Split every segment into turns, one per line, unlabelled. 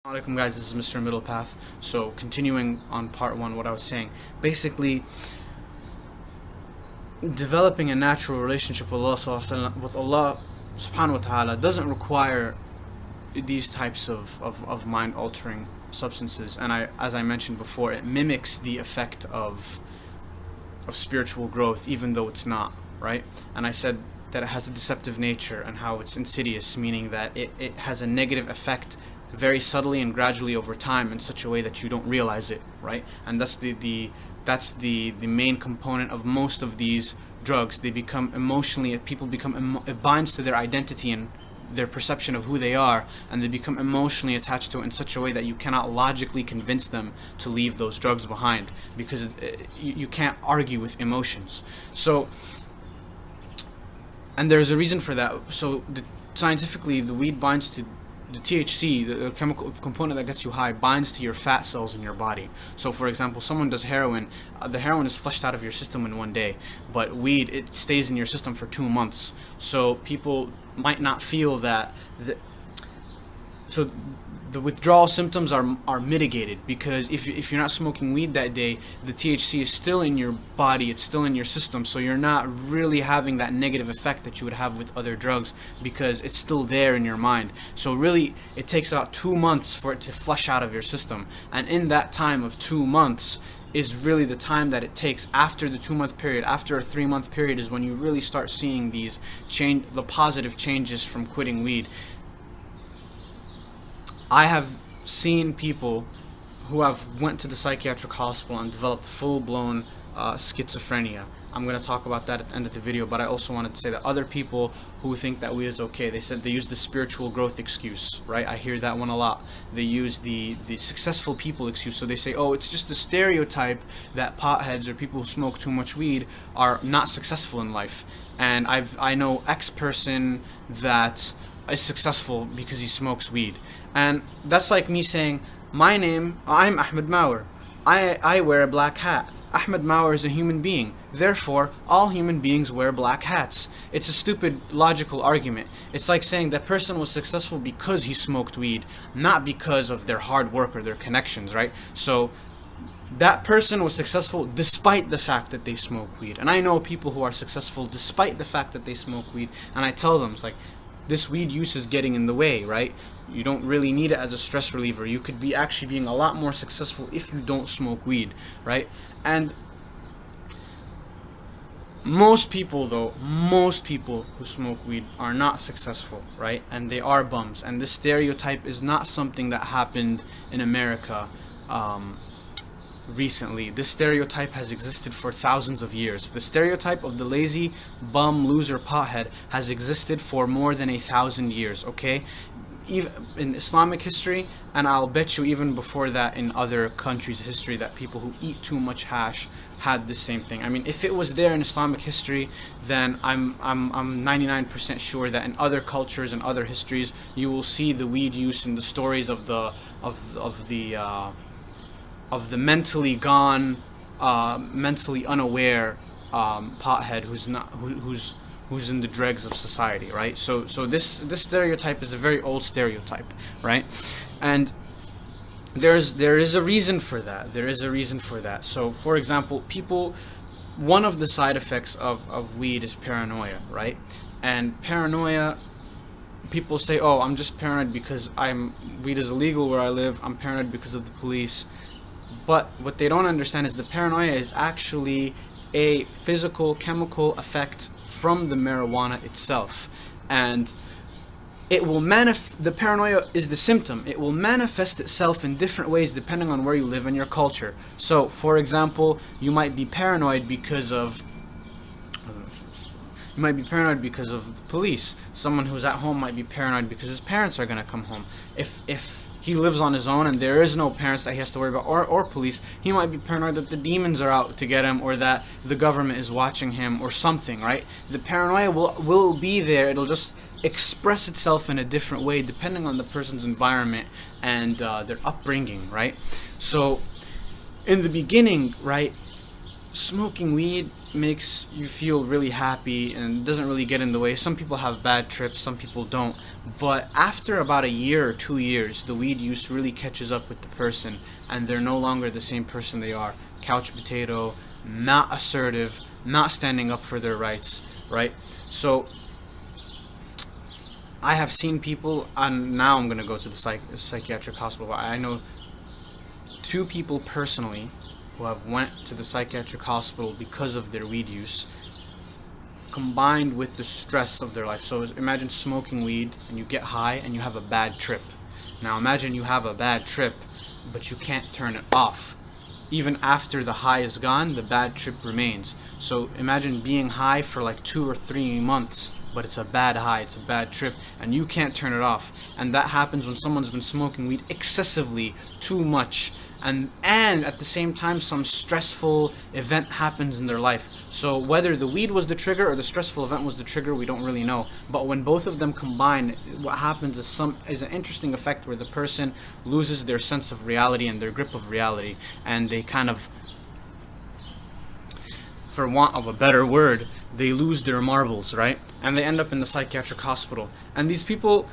Alaikum guys, this is Mr. Middle Path. So continuing on part one, what I was saying, basically developing a natural relationship with Allah subhanahu wa ta'ala doesn't require these types of mind altering substances, and as I mentioned before, it mimics the effect of spiritual growth even though it's not, right? And I said that it has a deceptive nature and how it's insidious, meaning that it has a negative effect very subtly and gradually over time in such a way that you don't realize it, right? And that's the main component of most of these drugs. They become emotionally, people become, it binds to their identity and their perception of who they are, and they become emotionally attached to it in such a way that you cannot logically convince them to leave those drugs behind, because you can't argue with emotions. So, and there's a reason for that. So scientifically, the weed binds to the THC, the chemical component that gets you high, binds to your fat cells in your body. So for example, someone does heroin, the heroin is flushed out of your system in one day, but weed, it stays in your system for 2 months. So people might not feel that so the withdrawal symptoms are mitigated, because if you're not smoking weed that day, the THC is still in your body, it's still in your system, so you're not really having that negative effect that you would have with other drugs, because it's still there in your mind. So really, it takes about 2 months for it to flush out of your system, and in that time of 2 months is really the time that it takes after the 2-month period. After a 3-month period is when you really start seeing the positive changes from quitting weed. I have seen people who have went to the psychiatric hospital and developed full-blown schizophrenia. I'm going to talk about that at the end of the video, but I also wanted to say that other people who think that weed is okay, they said they use the spiritual growth excuse, right? I hear that one a lot. They use the successful people excuse. So they say, oh, it's just a stereotype that potheads or people who smoke too much weed are not successful in life. And I know X person that is successful because he smokes weed. And that's like me saying, I'm Ahmed Mauer. I wear a black hat. Ahmed Mauer is a human being. Therefore, all human beings wear black hats. It's a stupid logical argument. It's like saying that person was successful because he smoked weed, not because of their hard work or their connections, right? So that person was successful despite the fact that they smoke weed. And I know people who are successful despite the fact that they smoke weed, and I tell them, it's like, this weed use is getting in the way, right? You don't really need it as a stress reliever. You could be actually being a lot more successful if you don't smoke weed, right? And most people who smoke weed are not successful, right? And they are bums. And this stereotype is not something that happened in America recently. This stereotype has existed for thousands of years. The stereotype of the lazy, bum, loser, pothead has existed for more than 1,000 years, okay? Even in Islamic history, and I'll bet you even before that in other countries' history, that people who eat too much hash had the same thing. I mean, if it was there in Islamic history, then I'm 99% sure that in other cultures and other histories, you will see the weed use in the stories of the mentally gone, mentally unaware pothead who's in the dregs of society, right? So this stereotype is a very old stereotype, right? And there is a reason for that. There is a reason for that. So for example, one of the side effects of weed is paranoia, right? And paranoia, people say, oh, I'm just paranoid because weed is illegal where I live. I'm paranoid because of the police. But what they don't understand is the paranoia is actually a physical, chemical effect from the marijuana itself. And it will the paranoia is the symptom. It will manifest itself in different ways depending on where you live and your culture. So, for example, you might be paranoid because of the police. Someone who's at home might be paranoid because his parents are going to come home. If he lives on his own and there is no parents that he has to worry about, or police, he might be paranoid that the demons are out to get him, or that the government is watching him, or something, right? The paranoia will be there. It'll just express itself in a different way depending on the person's environment and their upbringing, right? So in the beginning, right, smoking weed makes you feel really happy and doesn't really get in the way. Some people have bad trips, some people don't. But after about a year or 2 years, the weed use really catches up with the person, and they're no longer the same person they are. Couch potato, not assertive, not standing up for their rights, right? So I have seen people, and now I'm going to go to the psychiatric hospital. I know two people personally who have went to the psychiatric hospital because of their weed use, combined with the stress of their life. So imagine smoking weed and you get high and you have a bad trip. Now imagine you have a bad trip, but you can't turn it off. Even after the high is gone, the bad trip remains. So imagine being high for like 2 or 3 months, but it's a bad high, it's a bad trip, and you can't turn it off. And that happens when someone's been smoking weed excessively, too much, and at the same time some stressful event happens in their life. So whether the weed was the trigger or the stressful event was the trigger, we don't really know. But when both of them combine, what happens is an interesting effect where the person loses their sense of reality and their grip of reality, and they kind of, for want of a better word, they lose their marbles, right? And they end up in the psychiatric hospital. And these people,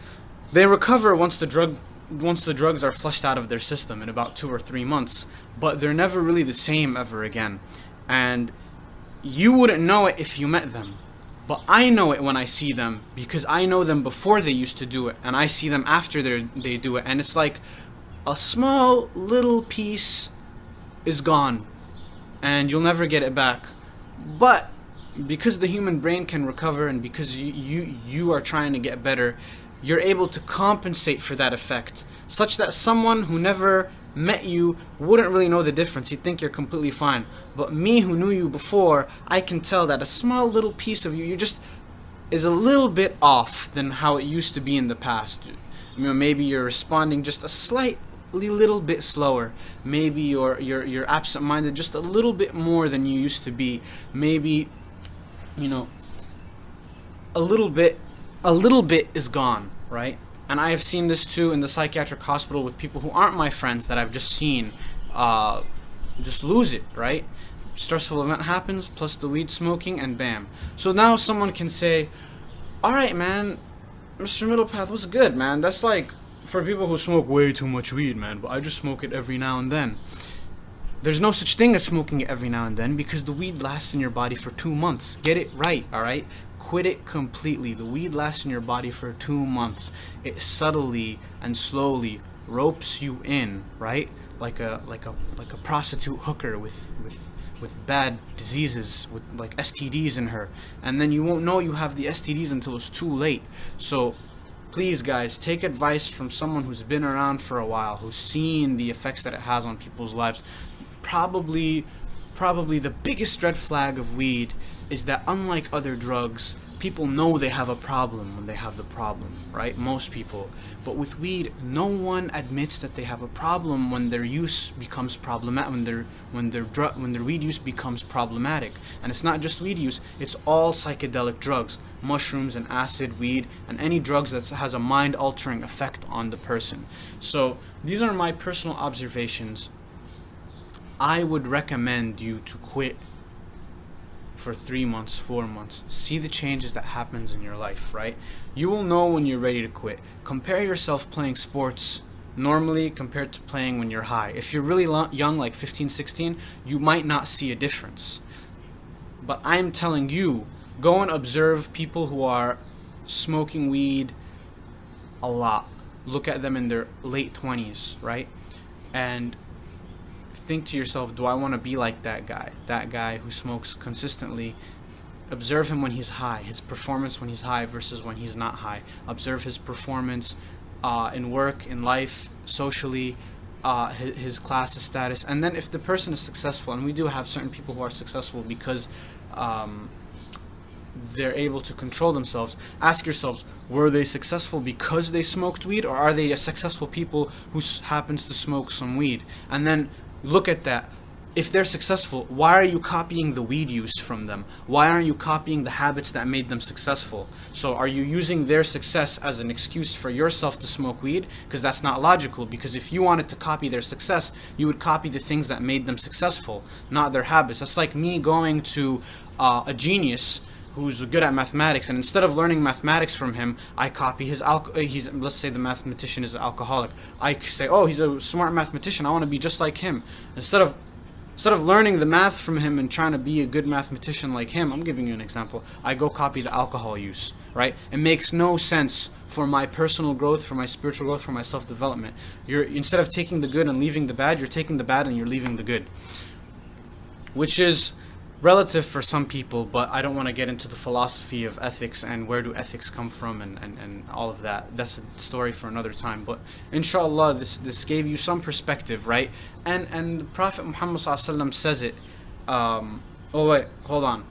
they recover once the drugs are flushed out of their system in about 2 or 3 months, but they're never really the same ever again. And you wouldn't know it if you met them, but I know it when I see them, because I know them before they used to do it, and I see them after they do it, and it's like a small little piece is gone, and you'll never get it back. But because the human brain can recover, and because you are trying to get better, you're able to compensate for that effect, such that someone who never met you wouldn't really know the difference. You'd think you're completely fine. But me, who knew you before, I can tell that a small little piece of you just is a little bit off than how it used to be in the past. You know, maybe you're responding just a slightly little bit slower. Maybe you're absent-minded just a little bit more than you used to be. Maybe, you know, a little bit is gone, right? And I have seen this too in the psychiatric hospital with people who aren't my friends that I've just seen just lose it, right? Stressful event happens, plus the weed smoking, and bam. So now someone can say, alright man, Mr. Middlepath, what's good, man? That's like for people who smoke way too much weed, man, but I just smoke it every now and then. There's no such thing as smoking it every now and then, because the weed lasts in your body for 2 months. Get it right, alright? Quit it completely. The weed lasts in your body for 2 months. It subtly and slowly ropes you in, right? Like a prostitute hooker with bad diseases, with like STDs in her, and then you won't know you have the STDs until it's too late. So please guys, take advice from someone who's been around for a while, who's seen the effects that it has on people's lives. Probably the biggest red flag of weed is that, unlike other drugs, people know they have a problem when they have the problem, right? Most people. But with weed, no one admits that they have a problem when their use becomes problematic, when their weed use becomes problematic. And it's not just weed use, it's all psychedelic drugs, mushrooms and acid, weed, and any drugs that has a mind-altering effect on the person. So these are my personal observations. I would recommend you to quit for 3 months, 4 months. See the changes that happens in your life, right? You will know when you're ready to quit. Compare yourself playing sports normally compared to playing when you're high. If you're really young, like 15, 16, you might not see a difference. But I'm telling you, go and observe people who are smoking weed a lot. Look at them in their late 20s, right? And think to yourself, do I want to be like that guy who smokes consistently? Observe him when he's high, his performance when he's high versus when he's not high. Observe his performance in work, in life, socially, his class status. And then if the person is successful, and we do have certain people who are successful because they're able to control themselves, ask yourselves, were they successful because they smoked weed, or are they a successful people who happens to smoke some weed? And then look at that. if they're successful, why are you copying the weed use from them? Why aren't you copying the habits that made them successful? So are you using their success as an excuse for yourself to smoke weed? Because that's not logical, because if you wanted to copy their success, you would copy the things that made them successful, not their habits. That's like me going to a genius who's good at mathematics, and instead of learning mathematics from him, I copy his let's say the mathematician is an alcoholic. I say, oh, he's a smart mathematician, I want to be just like him. Instead of learning the math from him and trying to be a good mathematician like him, I'm giving you an example, I go copy the alcohol use, right? It makes no sense for my personal growth, for my spiritual growth, for my self-development. Instead of taking the good and leaving the bad, you're taking the bad and you're leaving the good, which is relative for some people, but I don't want to get into the philosophy of ethics and where do ethics come from and all of that. That's a story for another time. But inshallah, this gave you some perspective, right? And Prophet Muhammad ﷺ says it. Oh wait, hold on.